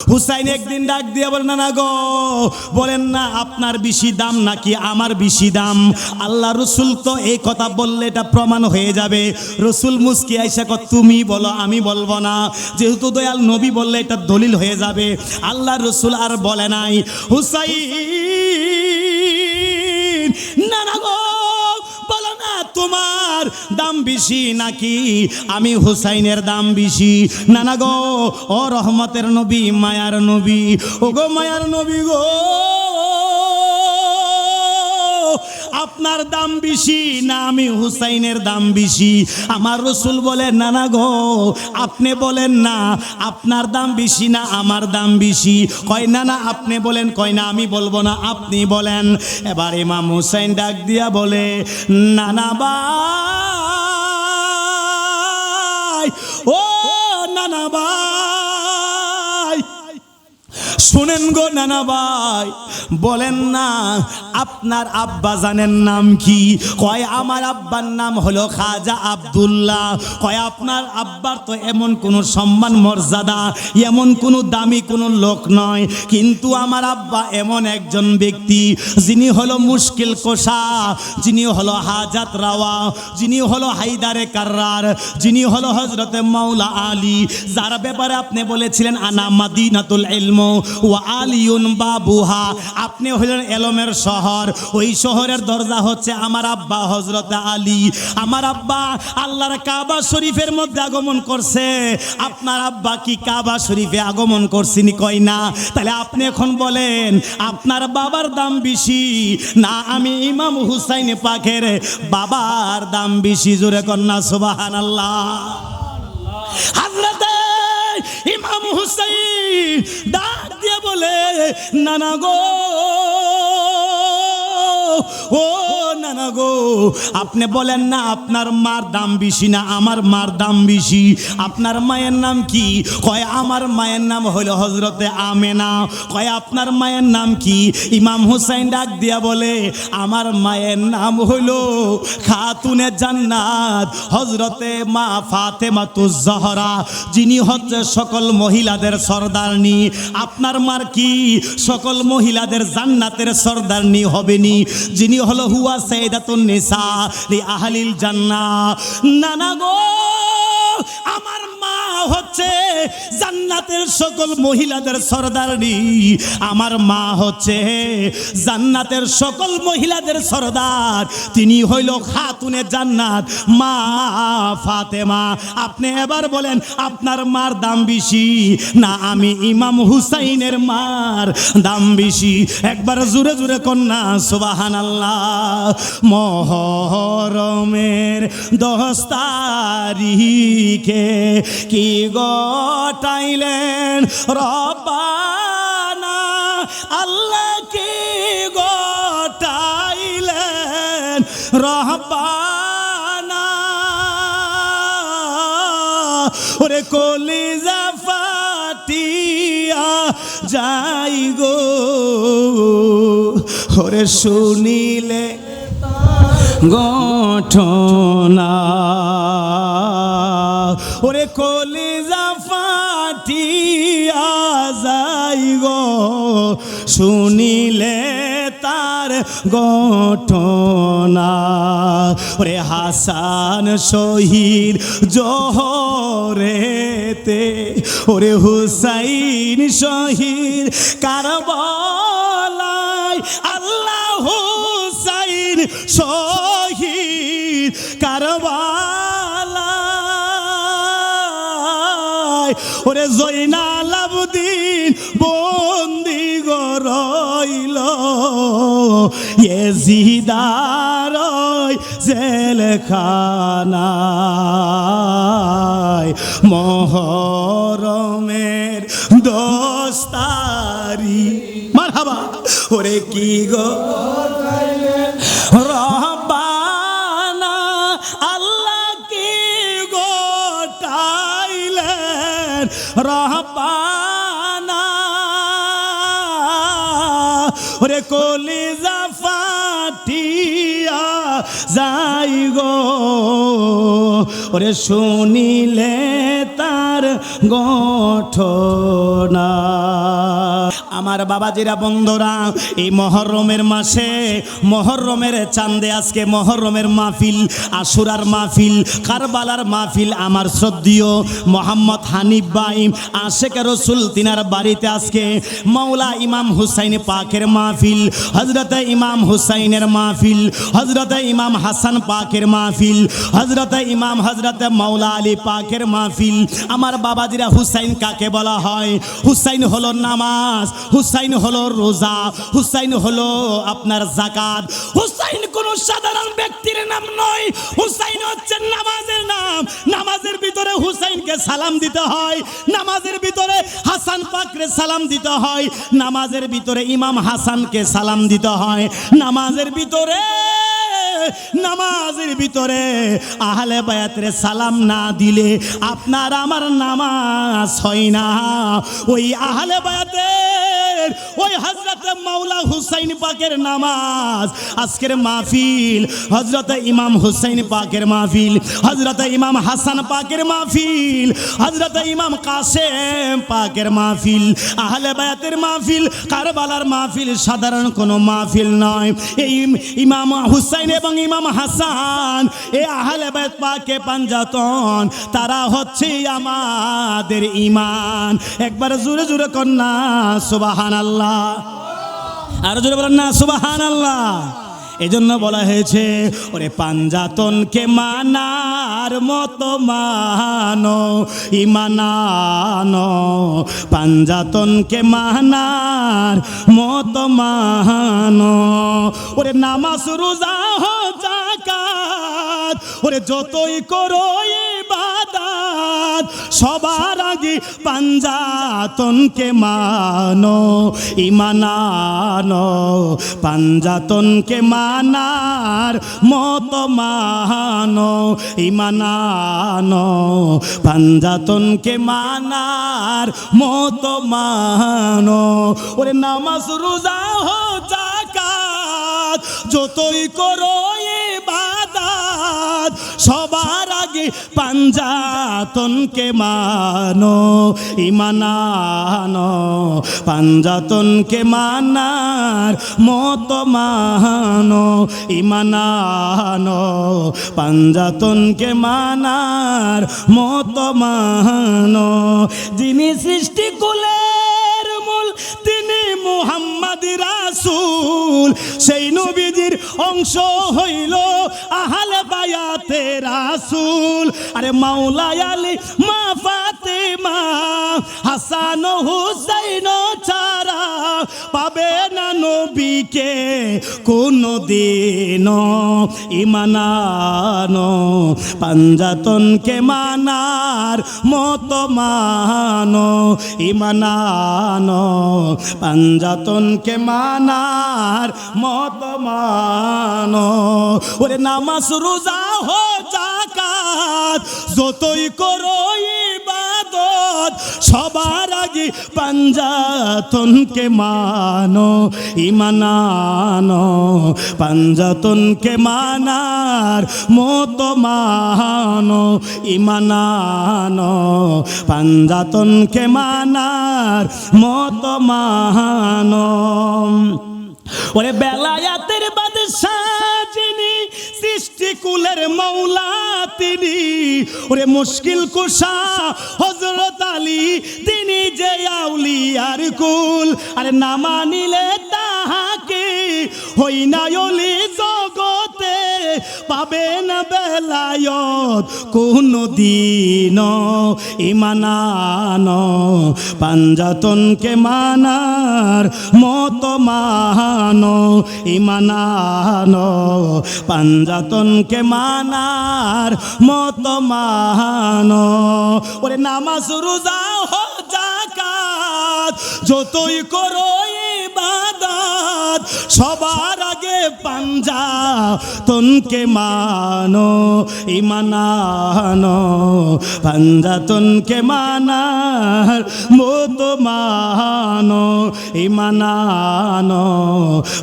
হুসাইন একদিন ডাক দিয়ে বলেন, না গো, বলেন না আপনার বেশি দাম নাকি আমার বেশি দাম? আল্লাহ রসুল তো এই কথা বললে এটা প্রমাণ হয়ে যাবে। রসুল মুস্কি আইসা কত, তুমি বলো, আমি বলবো না, যেহেতু দয়াল নবী বললে এটা দলিল হয়ে যাবে। আল্লাহ রসুল আর বলে নাই হুসাইন, না না গো, বলো না তোমার দাম বেশি নাকি আমি হুসাইনের দাম বেশি? না না গো, ও রহমতের নবী, মায়ার নবী, ও গো মায়ার নবী গো, আপনার দাম বেশি না আমি হুসাইনের দাম বেশি? আমার রসুল বলে, না না গো, আপনি বলেন না আপনার দাম বেশি না আমার দাম বেশি। কয় না না আপনি বলেন, কয় না আমি বলবো না, আপনি বলেন। এবার ইমাম হুসাইন ডাক দিয়া বলে, না না ভাই, ও নানা ভাই, শুনেন গো নানা ভাই, বলেন না আপনার আব্বা জানেন নাম কি? কয় আমার আব্বার নাম হলো খাজা আব্দুল্লাহ। কয় আপনার আব্বার তো এমন কোনো সম্মান মর্যাদা, এমন কোনো দামি কোনো লোক নয়, কিন্তু আমার আব্বা এমন একজন ব্যক্তি যিনি হলো মুশকিল কোষা, যিনি হলো হাজাত রাওয়া, যিনি হলো হায়দারে কাররার, যিনি হলো হযরতে মাওলা আলী, যার ব্যাপারে আপনি বলেছিলেন আনা মাদিনাতুল ইলম ওয়া আলিউন বাবুহা, আপনি হলেন এলমের শহর, ওই শহরের দরজা হচ্ছে আমার আব্বা হযরতে আলী। আমার আব্বা আল্লাহর কাবা শরীফের মধ্যে আগমন করছে, আপনার আব্বা কি কাবা শরীফে আগমন করছেনি? কয় না। তাহলে আপনি এখন বলেন আপনার বাবার দাম বেশি না আমি ইমাম হুসাইন পাকের বাবার দাম বেশি? জোরে কন্যা সুবহানাল্লাহ। হযরতে ইমাম হুসাইন ডাক দিয়ে বলে, না না গো, ও নানা গো, আপনি বলেন না আপনার মার দাম বেশি না আমার মার দাম বেশি? আপনার মায়ের নাম কি? কয় আমার মায়ের নাম হলো হযরতে আমেনা। কয় আপনার মায়ের নাম কি? ইমাম হুসাইন ডাক দিয়া বলে, আমার মায়ের নাম হলো খাতুনে জান্নাত হযরতে মা ফাতেমাতুজ জহরা, যিনি হচ্ছে সকল মহিলাদের সরদারনি। আপনার মার কি? সকল মহিলাদের জান্নাতের সরদারনি হবেনি, যিনি হলো হুয়া সাইয়্যিদাতুন নিসা লি আহলিল জান্নাহ। না না গো, আমার মা হচ্ছে জান্নাতের সকল মহিলাদের সরদারনি, আমার মা হচ্ছে জান্নাতের সকল মহিলাদের সরদার, তিনি হইল খাতুনে জান্নাত মা ফাতেমা। আপনি এবার বলেন আপনার মার দাম বেশি না আমি ইমাম হুসাইনের মার দাম বেশি? একবার জোরে জোরে কন্যা সুবহানাল্লাহ। মুহররমের 10 তারিখে কি গটাইলেন রব্বানা, আল্লাহ কি গটাইলেন রব্বানা, ওরে কলিজা ফাটিয়া যাই গো, ওরে শুনিলে ঘটনা, ওরে কলিজা ফাটিয়া যাই গো, শুনিলে তার ঘটনা, ওরে হাসান শহীদ জোহরেতে, ওরে হুসাইন শহীদ কারবালায়, আল্লাহ হুসাইন শহীদ কারবালায়, ওরে জয়নাল আবদিন বন্দি গরইল, ইয়েজিদার জেলখানায়, মুহররমের 10 তারিখ, মারহাবা, ওরে কি গো রব্বানা, আল্লাহ কি গোটাইলেন রব্বানা, ওরে কলিজা ফাটিয়া যাই গো, ওরে শুনিলে তার ঘটনা। আমার বাবাজিরা বন্ধুরা, এই মহরমের মাসে, মহরমের চাঁদে আজকে মহরমের মাহফিল, আশুরার মাহফিল, কারবালার মাহফিল। আমার শ্রদ্ধেয় মোহাম্মদ হানিফ ভাই আশেকে রসুল তিনার বাড়িতে আজকে মাওলা ইমাম হুসাইন পাকের মাহফিল, হযরতে ইমাম হুসাইনের মাহফিল, হযরতে ইমাম হাসান পাকের মাহফিল, হযরতে ইমাম হযরতে মাওলা আলী পাকের মাহফিল। আমার বাবাজিরা, হুসাইন কাকে বলা হয়? হুসাইন হলো নামাজ, হুসাইন হলো রোজা, হুসাইন হলো আপনার যাকাত। হুসাইন কোনো সাধারণ ব্যক্তির নাম নয়, হুসাইন হচ্ছে নামাজের নাম। নামাজের ভিতরে হুসাইনকে সালাম দিতে হয়, নামাজের ভিতরে হাসান পাকরে সালাম দিতে হয়, নামাজের ভিতরে ইমাম হাসানকে সালাম দিতে হয়, নামাজের ভিতরে আহলে বায়াতের সালাম না দিলে আপনার আমার নামাজ হয় না। ওই আহলে বায়াতের ওই হযরতে মাওলা হুসাইন পাকের নামাজ, আজকের মাহফিল হযরতে ইমাম হুসাইন পাকের মাহফিল, হযরতে ইমাম হাসান পাকের মাহফিল, হযরতে ইমাম কাসেম পাকের মাহফিল, আহলে বায়াতের মাহফিল, কারবালার মাহফিল সাধারণ কোনো মাহফিল নয়। এই ইমাম হুসাইন এবং ইমাম হাসান, এই আহলে বায়াত পাকে পাঞ্জাতন, তারা হচ্ছে আমাদের ঈমান। একবার জোরে জোরে কন্যা সুবহানাল্লাহ, আর জোরে বলেন না সুবহানাল্লাহ। এজন্য বলা হয়েছে, ওরে পাঞ্জাতনকে মানার মতো মানো ইমানানো, পাঞ্জাতনকে মানার মতো মানো। ওরে নামাজ রোজা যাকাত, ওরে যতই করো ইবাদত, সবার আগে পাঞ্জাতনকে মানো ইমানানো, পাঞ্জাতনকে মানার মতো মানো ইমানানো, পাঞ্জাতনকে মানার মতো মানো। ওরে নামাজ রোজা যাকাত যতই করো ইবাদত, সবার আগে পাঞ্জাতনকে মানো ইমানানো, পাঞ্জাতনকে মানার মতো মানো ইমানানো, পাঞ্জাতনকে মানার মতো মানো। যিনি সৃষ্টি কুলের মূল, তিনি মুহাম্মদ রাসূল, সেই নবীজির অংশ হইল আহলে বায়াতে রাসূল। আরে মাওলা আলী, মা ফাতেমা, হাসান হুসাইন ছাড়া পাবে না নবীকে কোনদিন ইমানানো, পাঞ্জাতনকে মানার মতো মানো ইমানানো, পাঞ্জাতনকে মানার মতো মানো। ওরে নামাজ রোজা যাকাত যতই করো ইবাদত, সবার আগে পাঞ্জাতনকে মানো ইমানানো, পাঞ্জাতনকে মানার মতো মানো ইমানানো, পাঞ্জাতনকে মানার মতো মানো। ওরে বেলায়াতের বাদশাহ যিনি, সৃষ্টি কুলের মাওলা তিনি, ওরে মুশকিল কুশা হযরত আলী, তিনি যে আউলিয়ার কুল। আরে না মানিলে তাহাকে হই না অলি জগতে, পাবে না বেলায়ত কোনদিন ইমানানো, পাঞ্জাতনকে মানার মতো মানো ইমানানো, পাঞ্জাতনকে মানার মতো মানো। ওরে নামাজ রোজা যাকাত যতই করো ইবাদত, সবার আগে পাঞ্জাতনকে মানো ইমানানো, পাঞ্জাতনকে মানার মতো মানো। আনো ইমান আনো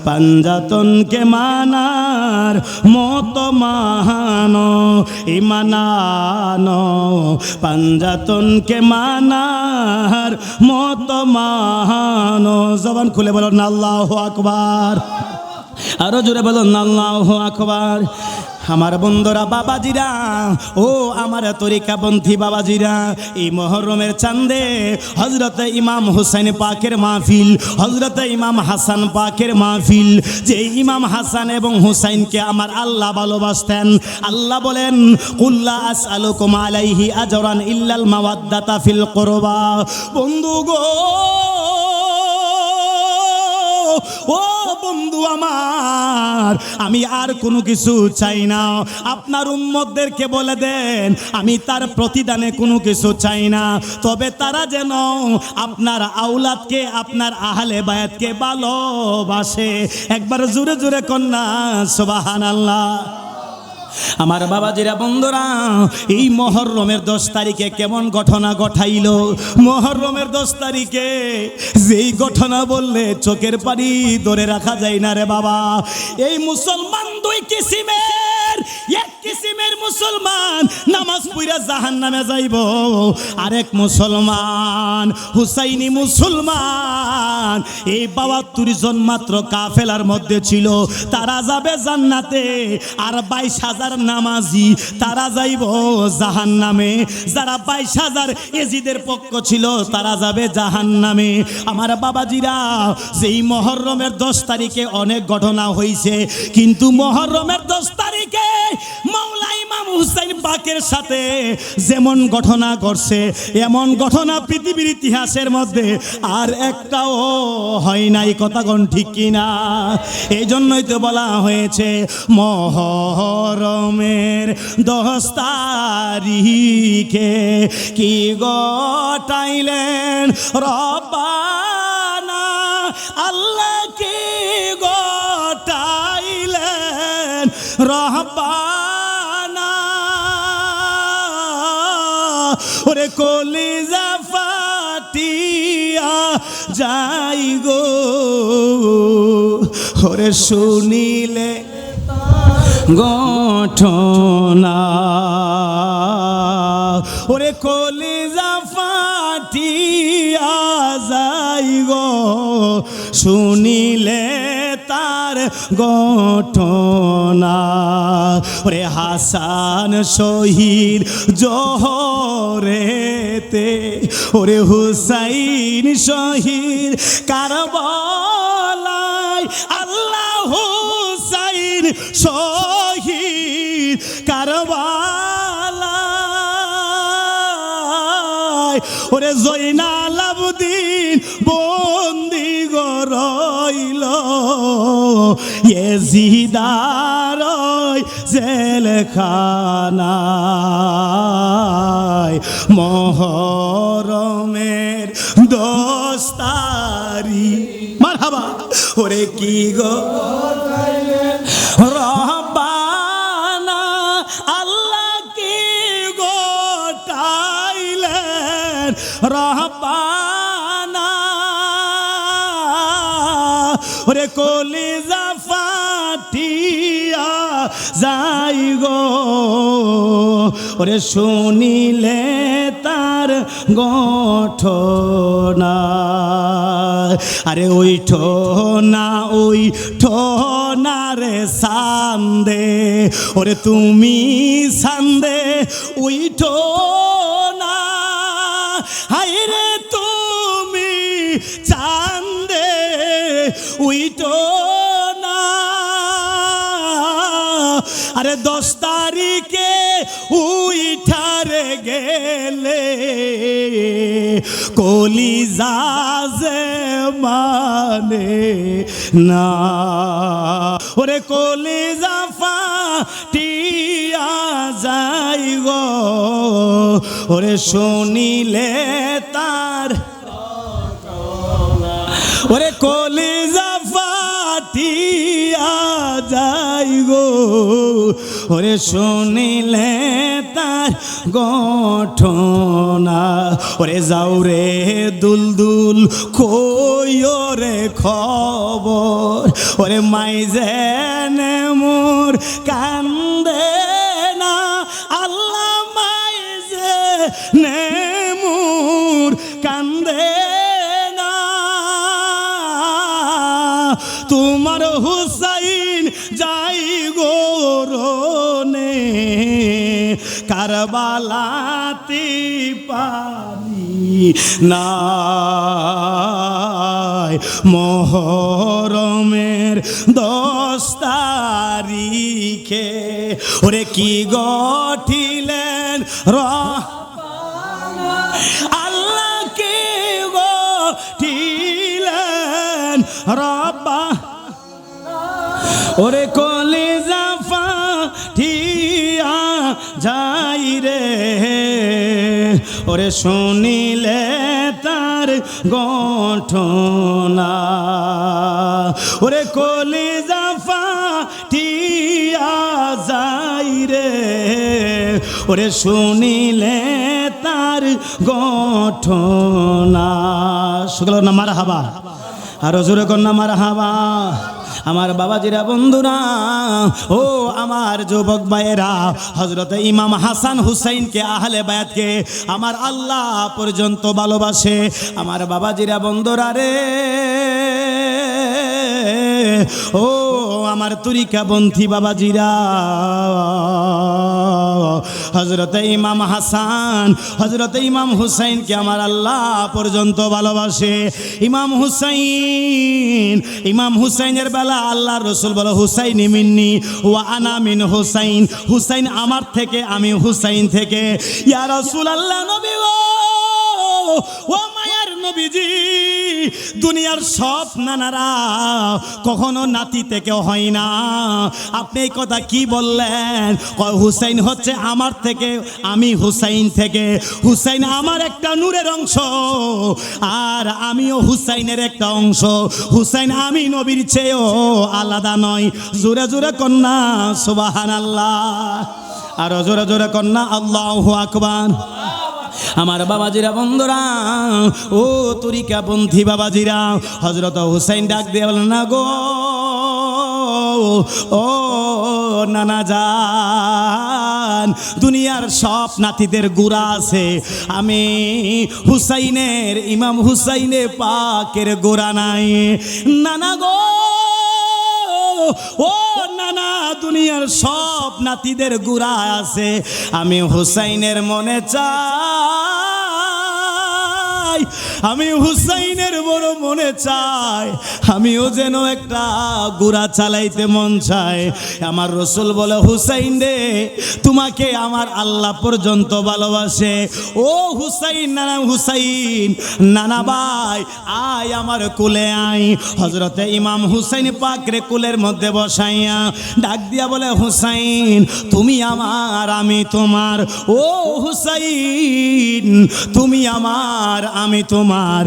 পাঞ্জাতনকে মানার মতো মানো ইমান আনো পাঞ্জাতনকে মানার মতো মানো জবান খুলে বলুন আল্লাহু আকবার আরো জোরে বলুন আল্লাহু আকবার আমার বন্ধুরা বাবাজিরা ও আমার তরিকাপন্থী বাবাজিরা এই মুহররমের চাঁদে হযরত ইমাম হুসাইন পাকের মাহফিল হযরত ইমাম হাসান পাকের মাহফিল যে ইমাম হাসান এবং হুসাইনকে আমার আল্লাহ ভালোবাসতেন আল্লাহ বলেন কুল লা আসআলুকুম আলাইহি আজরান ইল্লাল মাওয়াদ্দাতা ফিল কুরবা বন্ধু গো ও বন্ধু আমার আমি আর কোনো কিছু চাই না আপনার উম্মতদেরকে বলে দেন আমি তার প্রতিদানে কোনো কিছু চাই না তবে তারা যেন আপনার আওলাদকে আপনার আহলে বায়াতকে ভালোবাসে একবার জোরে জোরে কন্যা সুবহানাল্লাহ আমার বাবাজিরা বন্ধুরা এই মুহররমের 10 তারিখে কেমন ঘটনা ঘটাইল মুহররমের 10 তারিখে যেই ঘটনা বললে চোখের পানি ধরে রাখা যায় না রে বাবা এই মুসলমান দুই কিসিমের এক কিসিমের মুসলমান নামাজ পড়া জাহান্নামে যাইব আরেক মুসলমান হুসাইনি মুসলমান এই 72 জন মাত্র কাফেলার মধ্যে ছিল তারা যাবে জান্নাতে আর 22,000 নামাজি তারা যাইব জাহান্নামে যারা 22,000 এজিদের পক্ষ ছিল তারা যাবে জাহান্নামে আমার বাবাজিরা যেই মুহররমের 10 তারিখে অনেক ঘটনা হইছে কিন্তু মুহররমের 10 তারিখে মাওলা ইমাম হুসাইন পাকের সাথে যেমন ঘটনা ঘটছে এমন ঘটনা পৃথিবীর ইতিহাসের মধ্যে আর একটাও হয় নাই কথাগণ ঠিক কিনা এই জন্যই তো বলা হয়েছে মুহররমের 10 তারিখে কি ঘটাইলেন রব্বানা আল্লাহ কি ঘটাইলেন রব্বানা ওরে কলিজা ফাটিয়া যাই গো ওরে শুনিলে ঘটনা ওরে কলিজা ফাটিয়া যাই গো শুনিলে তার ঘটনা ওরে হাসান শহীদ জোহরেতে ওরে হুসাইন শহীদ কারবালায় আল্লাহ হুসাইন শহীদ কারবালায় ওরে জয়নাল আবদিন বন্দি গরইল ইয়েজিদার জেলখানায় মুহররমের 10 তারিখ মারহাবা ওরে কি গো রব্বানা আল্লাহ কি ঘটাইলেন রব্বানা ওরে কলিজা ফাটিয়া যাই গো ওরে শুনিলে তার ঘটনা আরে ওইঠো না রে সান্দে ওরে তুমি সান্দে ওইঠো না হায় রে তুমি চান্দে ওইঠো না আরে 10 তারিখে উইঠারে গেলে কলিজা যে মানে না ওরে কলিজা ফাটিয়া যাই গো ওরে শুনিলে তার ওরে কলিজা ফাটিয়া যাই গো, ওরে শুনিলে তার ঘটনা, ওরে যাও রে দুলদুল কইও রে খবর, ওরে মাই জেনে মোর কান্দে না, আল্লাহ মাই জেনে মোর কান্দে না, তোমার হুসাইন যাই গো রনে, কারবালাতে পারি নাই, মুহররমের 10 তারিখে ওরে কি গঠিলেন আল্লাহ কে গঠিলেন রব্বা, ওরে কলিজা ফাটিয়া যাই রে, ওরে শুনিলে তার ঘটনা, ওরে কলিজা ফাটিয়া যাই রে, ওরে শুনিলে তার ঘটনা। শুকলো না মারহাবা, আরো জোরে কর না মারহাবা। আমার বাবাজিরা বন্ধুরা, ও আমার যুবক ভাইয়েরা, হযরত ইমাম হাসান হুসাইনকে আহলে বায়াতকে আমার আল্লাহ পর্যন্ত ভালোবাসে। আমার বাবাজিরা বন্ধুরা রে, ও আমার তরিকাপন্থী বাবাজিরা, হযরত ইমাম হাসান হযরত ইমাম হুসাইনকে আমার আল্লাহ পর্যন্ত ভালোবাসে। ইমাম হুসাইনের বেলা আল্লাহর রাসূল বলে হুসাইনি মিন্নি ওয়া আনা মিন হুসাইন, হুসাইন আমার থেকে, আমি হুসাইন থেকে। ইয়া রাসূলুল্লাহ, নবী গো, ও মায়ার নবীজি, দুনিয়ার সব নানারা কখনো নাতি থেকে হয় না, আপনি এই কথা কি বললেন? হুসাইন হচ্ছে আমার থেকে, আমি হুসাইন থেকে। হুসাইন আমার একটা নূরের অংশ, আর আমিও হুসাইনের একটা অংশ। হুসাইন আমি নবীর চেয়েও আলাদা নয়। জোরে জোরে কন্যা সুবহানাল্লাহ, আর জোরে জোরে কন্যা আল্লাহু আকবার। আমার বাবাজিরা বন্ধুরা, ও তরিকাপন্থী বাবাজিরা, হযরত হুসাইন ডাক দিয়ে বলেন, না গো, ও নানা জান, দুনিয়ার সব নাতিদের গুড়া আছে, আমি হুসাইনের, ইমাম হুসাইনে পাকের গোড়া নাই। নানা গো, ও নানা, দুনিয়ার সব নাতিদের গুড়া আছে, আমি হুসাইনের মনে চাই, আমি হুসাইনের বড় মনে চাই, আমিও যেন একটা গুড়া চালাইতে মন চায়। আমার রাসূল বলে, হুসাইন রে, তোমাকে আমার আল্লাহ পর্যন্ত ভালোবাসে। ও হুসাইন, নানা হুসাইন, নানা ভাই, আয় আমার কুলে আয়। হযরতে ইমাম হুসাইন পাকরে কুলের মধ্যে বসাইয়া ডাক দিয়া বলে, হুসাইন তুমি আমার, আমি তোমার। ও হুসাইন, তুমি আমার, আমি তোমার,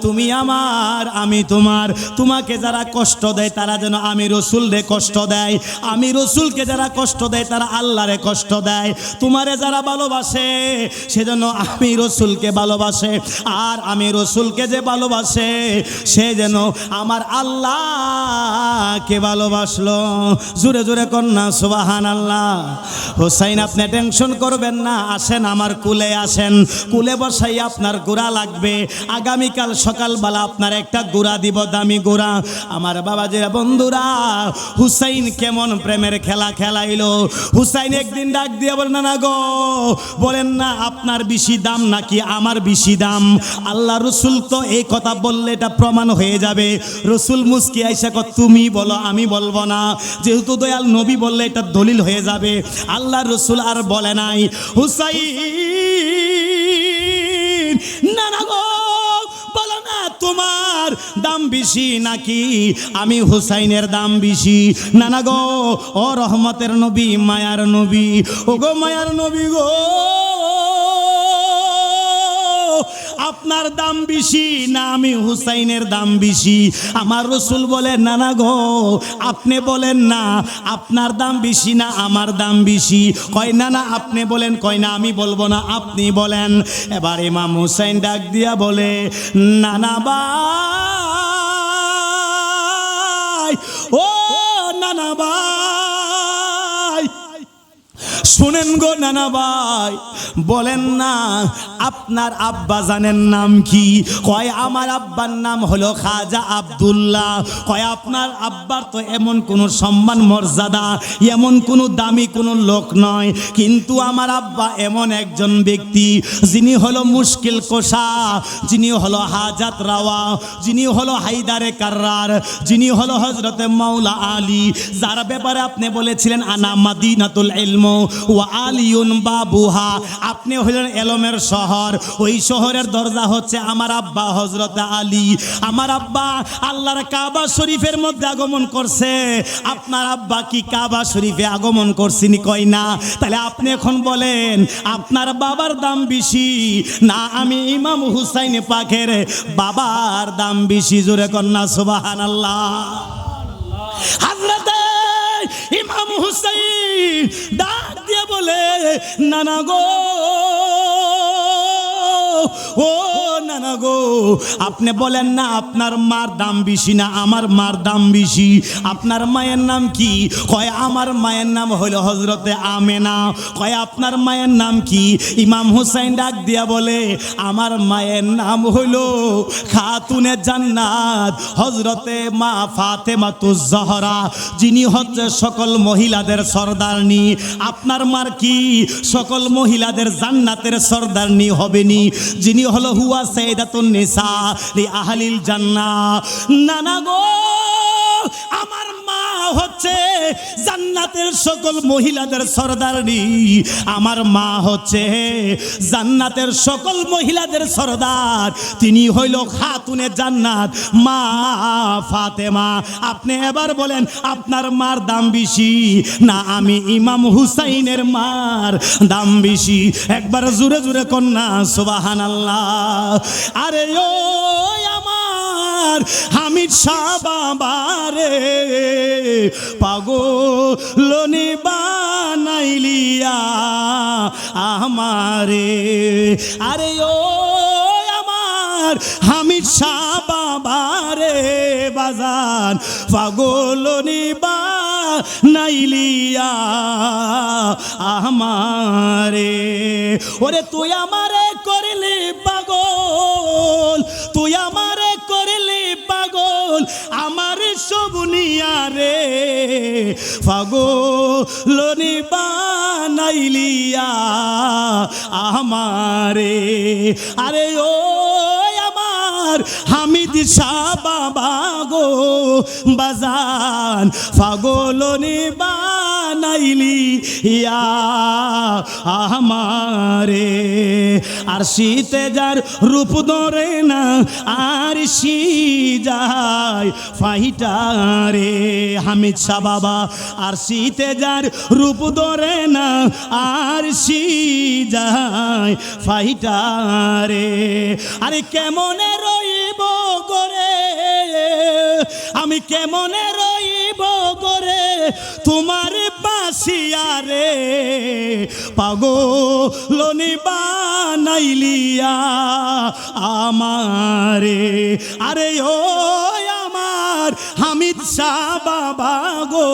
তুমি আমার, আমি তোমার। তোমাকে যারা কষ্ট দেয় তারা যেন আমি রাসূলরে কষ্ট দেয়, আমি রাসূলকে যারা কষ্ট দেয় তারা আল্লাহরে কষ্ট দেয়। তোমারে যারা ভালোবাসে সেজন্য আমি রাসূলকে ভালোবাসে, আর আমি রাসূলকে যে ভালোবাসে সে যেন আমার আল্লাহকে ভালোবাসলো। জোরে জোরে কন্যা সুবহানাল্লাহ। হুসাইন, আপনি টেনশন করবেন না, আসেন আমার কুলে, আসেন, কুলে বসাই আপনার গোড়া লাগবে। আগামীকাল সকালবেলা আপনার একটা গোড়া দিব, দামি গোড়া। আমার বাবাজিরা বন্ধুরা, হুসাইন কেমন প্রেমের খেলা খেলাইলো। হুসাইন একদিন ডাক দিয়ে বলেন, না গো, বলেন না আপনার বেশি দাম নাকি আমার বেশি দাম? আল্লাহ রাসূল তো এই কথা বললে এটা প্রমাণ হয়ে যাবে। রাসূল মুস্কি আইসা কয়, তুমি বলো, আমি বলবো না, যেহেতু দয়াল নবী বললে এটা দলিল হয়ে যাবে। আল্লাহ রাসূল আর বলে নাই, হুসাইন, না না গো, বলো না তোমার দাম বেশি নাকি আমি হুসাইনের দাম বেশি? না না গো, ও রহমতের নবী, মায়ার নবী, ও গো মায়ার নবী গো, আপনার দাম বেশি না আমি হুসাইনের দাম বেশি? আমার রাসূল বলে না না গো, আপনি বলেন না আপনার দাম বেশি না আমার দাম বেশি? কয় না না আপনি বলেন। কয় না আমি বলবো না, আপনি বলেন। এবার ইমাম হুসাইন ডাক দিয়া বলে না না ভাই, ও নানা ভাই শুনেন গো নানা ভাই, বলেন না আপনার আব্বা জানেন নাম কি? কয় আমার আব্বার নাম হলো খাজা আব্দুল্লাহ। কয় আপনার আব্বার তো এমন কোনো সম্মান মর্যাদা, এমন কোনো দামি কোনো লোক নয়, কিন্তু আমার আব্বা এমন একজন ব্যক্তি যিনি হলো মুশকিল কোষা, যিনি হলো হাজাত রাওয়া, যিনি হলো হায়দারে কাররার, যিনি হলো হযরতে মাওলা আলী, যার ব্যাপারে আপনি বলেছিলেন আনা মাদিনাতুল ইলম ওয়া আলিউন বাবুহা, আপনি হলেন এলমের শহর, ওই শহরের দরজা হচ্ছে আমার আব্বা হযরতে আলী। আমার আব্বা আল্লাহর কাবা শরীফের মধ্যে আগমন করছে, আপনার আব্বা কি কাবা শরীফে আগমন করছেনি? কয় না। তাহলে আপনি এখন বলেন আপনার বাবার দাম বেশি না আমি ইমাম হুসাইন পাকের বাবার দাম বেশি? জোরে কন্যা সুবহানাল্লাহ। হযরতে ইমাম হুসাইন ডাক দিয়ে বলে নানা গো, ও নানা গো, আপনি বলেন না আপনার মার দাম বেশি না আমার মার দাম বেশি? আপনার মায়ের নাম কি? কয় আমার মায়ের নাম হলো হযরতে আমেনা। কয় আপনার মায়ের নাম কি? ইমাম হুসাইন ডাক দিয়া বলে আমার মায়ের নাম হলো খাতুনে জান্নাত হযরতে মা ফাতেমাতুজ জহরা, যিনি হচ্ছে সকল মহিলাদের সরদারনি। আপনার মার কি সকল মহিলাদের জান্নাতের সরদারনি হবেনি? যিনি হলো হুয়া সাইয়্যিদাতুন নিসা লি আহলিল জান্নাহ। নানা গো, আমার মা হচ্ছে জান্নাতের সকল মহিলাদের সরদারনি, আমার মা হচ্ছে জান্নাতের সকল মহিলাদের সরদার, তিনি হইল খাতুনে জান্নাত মা ফাতেমা। আপনি এবার বলেন আপনার মার দাম বেশি না আমি ইমাম হুসাইনের মার দাম বেশি? একবার জোরে জোরে কন্যা সুবহানাল্লাহ। আরে ও আমার হামিদ শাহ বাবারে পাগলনি বানাইলিয়া আমারে, আরে ও আমার হামিদ শাহ বাবারে বাজান পাগলনি বানাইলিয়া আমারে। ওরে তুই আমারে করলি পাগল, তুই আমারে করলি পাগল, আমার সব নিয়া রে পাগলনি বানাইলিয়া আমারে। আরে ও আমার হামিদ শাহ বাবা গো বাজান পাগলনি বানাইলি ইয়া আমারে। আর শীতে যার রূপ ধরে না আর শী যায় ফাইটারে, হামিদ শাহ বাবা আর শীতে যার রূপ ধরে না আর শী যায় ফাইটারে। আরে কেমনে রইব করে, আমি কেমনে রইব করে তোমার বাসিয়া রে পাগলনি বানাইলিয়া আমারে। আরে ও আমার হামিদ শাহ বাবা গো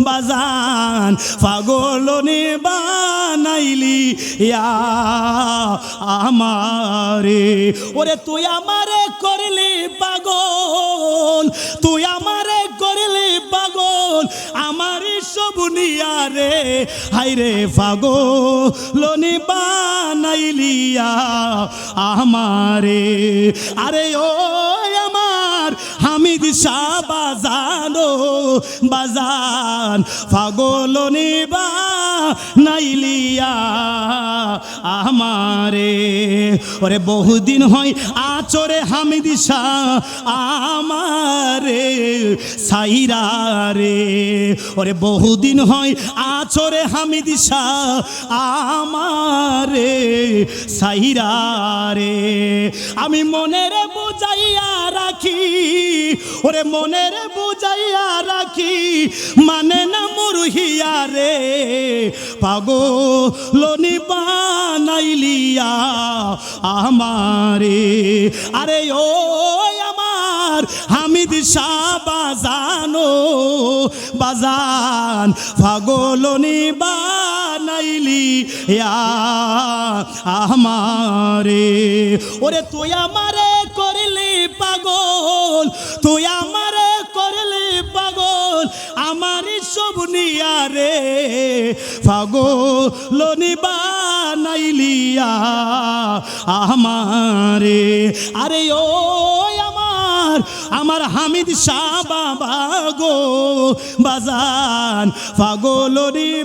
বাজান পাগলনি বানাইলি ইয়া আমারে। ওরে তুই আমারে করলি পাগল, তুই আমারে করলি পাগল, আমার সব নিয়া রে হাইরে পাগলনি বানাইলিয়া আমারে। আরে ও আমার হামিদ হামিদ শাহ বাজানো বাজান পাগল নিবা নাইলিয়া আমারে ওরে বহুদিন হয় আচরে হামিদ শাহ আমারে সাইরা রে ওরে বহুদিন হয় আচরে হামিদ শাহ আমারে সাইরা রে আমি মনের বুঝাইয়া রাখি ওরে মনের বুঝাইয়া রাখি মানে না মুরহিয়া রে পাগল বানাইলিয়া আমারে আরে ও আমার হামিদ শাহ বাজানো বাজান পাগল বানাইলিয়া আমারে ওরে তুই আমারে করলি পাগল তুই আমারে করলি পাগল আমারই সব নিয়া রে পাগল বানাইলিয়া আমারে আরে ও আমার হামিদ শাহ বাবা গো বাজান পাগল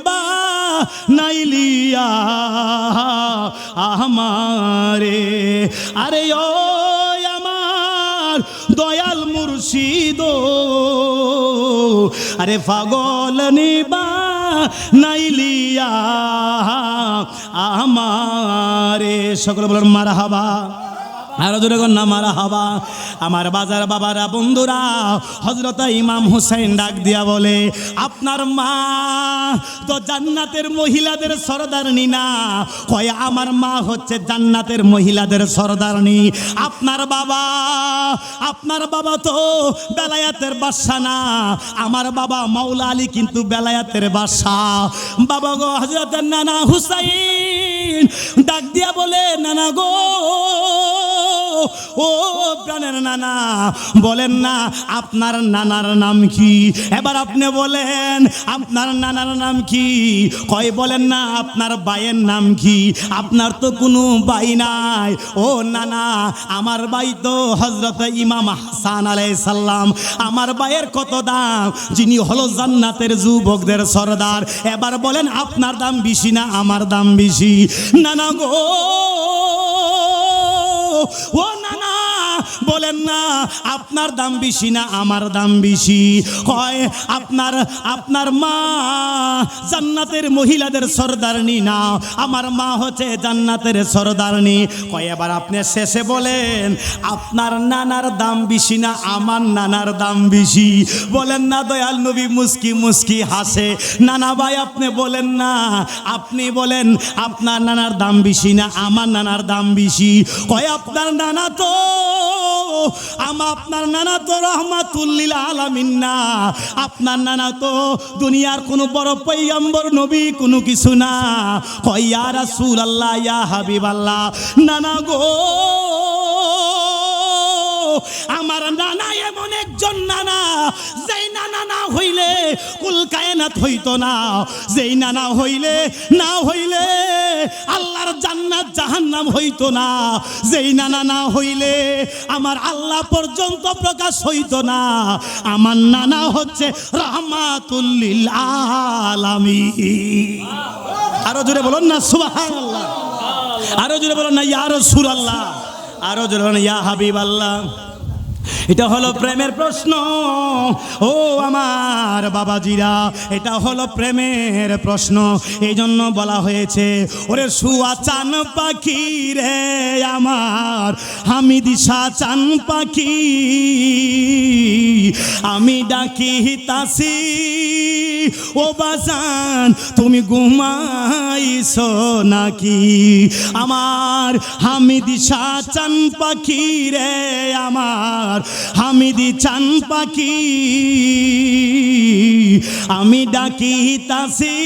বানাইলিয়া আমারে আরে ও আমার দয়াল মুর্শিদ আরে পাগল বানাইলিয়া আমারে সকলে বলেন মারহাবা আরো জোরে কর না মারহাবা আমার বাজার বাবারা বন্ধুরা হযরত ইমাম হুসাইন ডাক দিয়া বলে আপনার মা তো জান্নাতের মহিলাদের সরদারনি না কয় আমার মা হচ্ছে জান্নাতের মহিলাদের সরদারনি আপনার বাবা তো বেলায়েতের বাদশা না আমার বাবা মাওলা আলী কিন্তু বেলায়েতের বাদশা বাবা গো হযরত নানা হুসাইন ডাক দিয়া বলে নানা গো ও প্রাণের নানা বলেন না আপনার নানার নাম কি এবার আপনি বলেন আপনার নানার নাম কি কয় বলেন না আপনার ভাইয়ের নাম কি আপনার তো কোনো ভাই নাই ও নানা আমার ভাই তো হযরত ইমাম হাসান আলাইহিস সালাম আমার ভাইয়ের কত দাম যিনি হলো জান্নাতের যুবকদের সরদার এবার বলেন আপনার দাম বেশি না আমার দাম বেশি নানা গো ও নানা বলেন না আপনার দাম বেশি না আমার দাম বেশি কয় আপনার মা জান্নাতের মহিলাদের সরদারনি না আমার মা হচ্ছে জান্নাতের সরদারনি কয় এবার আপনি শেষে বলেন আপনার নানার দাম বেশি না আমার নানার দাম বেশি বলেন না দয়াল নবী মুস্কি মুস্কি হাসে নানা ভাই আপনি বলেন না আপনি বলেন আপনার নানার দাম বেশি না আমার নানার দাম বেশি কয় আপনার নানা তো আপনার নানা তো রহমাতুল লিল আলামিন না আপনার নানা তো দুনিয়ার কোনো বড় পয়গম্বর নবী কোনো কিছু না কয় ইয়া রাসূলুল্লাহ ইয়া হাবিবাল্লাহ নানা গো আমার নানা এমন একজন নানা যেই নানা না হইলে কুল কায়নাত হইতো না যেই নানা হইলে আল্লাহর জান্নাত জাহান্নাম হইতো না যেই নানা না হইলে আমার আল্লাহ পর্যন্ত প্রকাশ হইতো না আমার নানা হচ্ছে রাহমাতুল লিল আলামিন আরো জোরে বলুন না সুবহানাল্লাহ আরো জোরে বলুন না ইয়া রাসূলুল্লাহ আরো জোরে বলুন ইয়া হাবিবাল্লাহ এটা হলো প্রেমের প্রশ্ন ও আমার বাবাজিরা এটা হলো প্রেমের প্রশ্ন এই জন্য বলা হয়েছে ওরে শুয়া চান পাখি রে আমার হামিদ শাহ চান পাখি আমি ডাকি তাসি ও বাজান তুমি ঘুমাইছো নাকি আমার হামিদ শাহ চান পাখি রে আমার হামিদি চান পাখি আমি ডাকি তাসি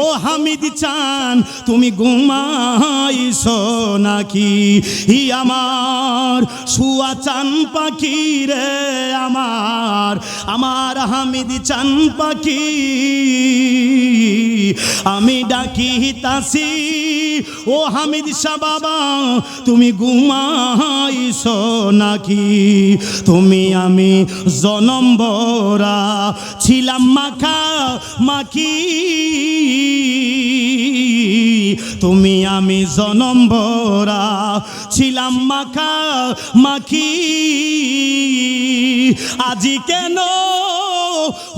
ও হামিদ চান তুমি ঘুমাইছো নাকি? আমার শুয়া চান পাখি রে আমার, আমার হামিদ চান পাখি, আমি ডাকি তাসি ও হামিদ শাহ বাবা তুমি ঘুমাইছো নাকি? তুমি আমি জনম ভরা ছিলাম মাখা মাখি, তুমি আমি জনম ভরা ছিলাম মাখা মাখি, আজি কেন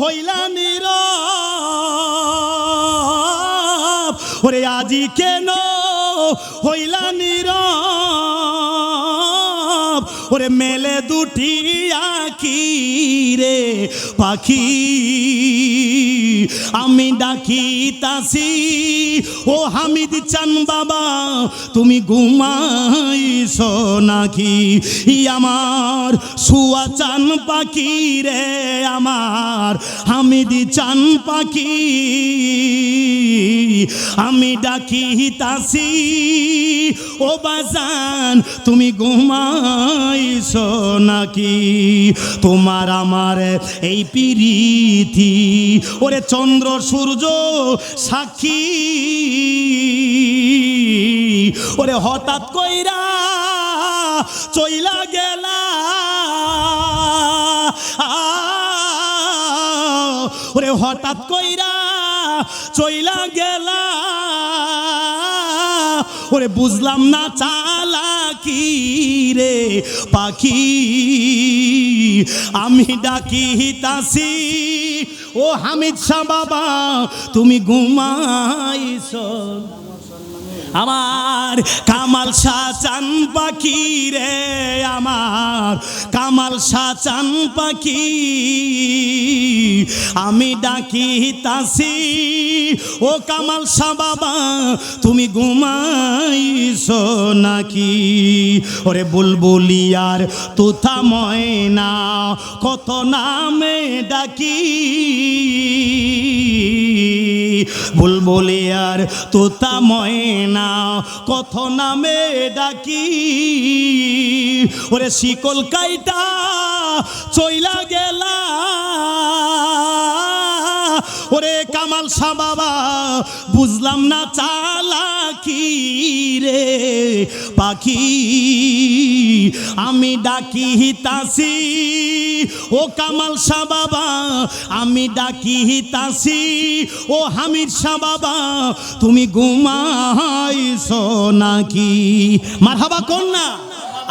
হইলা নীরব, ওরে আজি কেন হইলা নীরব, ওরে মেলে দুটি আঁখি রে পাখি, আমি ডাকি তাসি ও হামিদ চান বাবা তুমি ঘুমাইছো নাকি? আমার শুয়া চান পাখি রে আমার হামিদ চান পাখি, আমি ডাকি তাসি ও বাজান তুমি ঘুমাইছো নাকি? তোমার আমার এই প্রীতি ওরে চন্দ্র সূর্য সাক্ষী, ওরে হঠাৎ কইরা চইলা গেলা, ওরে হঠাৎ কইরা চইলা গেলা, ওরে বুঝলাম না চালাকি রে পাখি, আমি ডাকি তাসি ও হামিদ শাহ বাবা তুমি ঘুমাইছো। আমার কামাল শাহ চান পাখি রে আমার কামাল শাহ চান পাখি, আমি ডাকি তাসি ও কামাল শাহ বাবা তুমি ঘুমাইছো নাকি? ওরে বুলবুলিয়ার তুথা ময়না কত নামে ডাকি, বুলবুলিয়ার তুথা ময়না কত নামে ডাকি, ওরে শিকল কাইটা চইলা গেলা, ওরে কামাল শাহ বাবা বুঝলাম না চালাকি রে পাখি, আমি ডাকি তাসি ও কামাল শাহ বাবা আমি ডাকি তাসি ও হামিদ শাহ বাবা তুমি ঘুমাইছো নাকি? মারহাবা কোন না,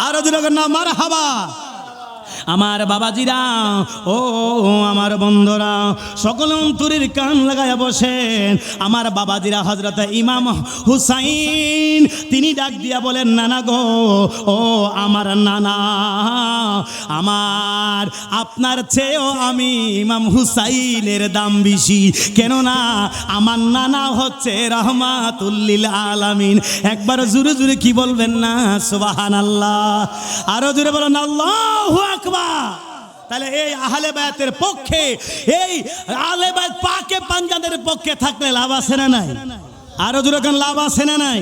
আরো জোরে না মারহাবা। আমার বাবাজিরা ও আমার বন্ধুরা সকল অন্তরের কান লাগায়া বসেন। আমার বাবাজিরা হযরত ইমাম হুসাইন তিনি ডাক দিয়া বলেন নানা গো, ও আমার নানা, আমার আপনার চেয়েও আমি ইমাম হুসাইনের দাম বেশি, কেননা আমার নানা হচ্ছে রহমাতুল লিল আলামিন। একবার জোরে জোরে কি বলবেন না সুবহানাল্লাহ, আরো জোরে বলেন আল্লাহু আকবার। তাহলে এই আহলে বায়াতের পক্ষে, এই আহলে বায়াত পাকে পাঞ্জাদের পক্ষে থাকলে লাভ আছে না নাই? আরো জোরে লাভ আছে না নাই?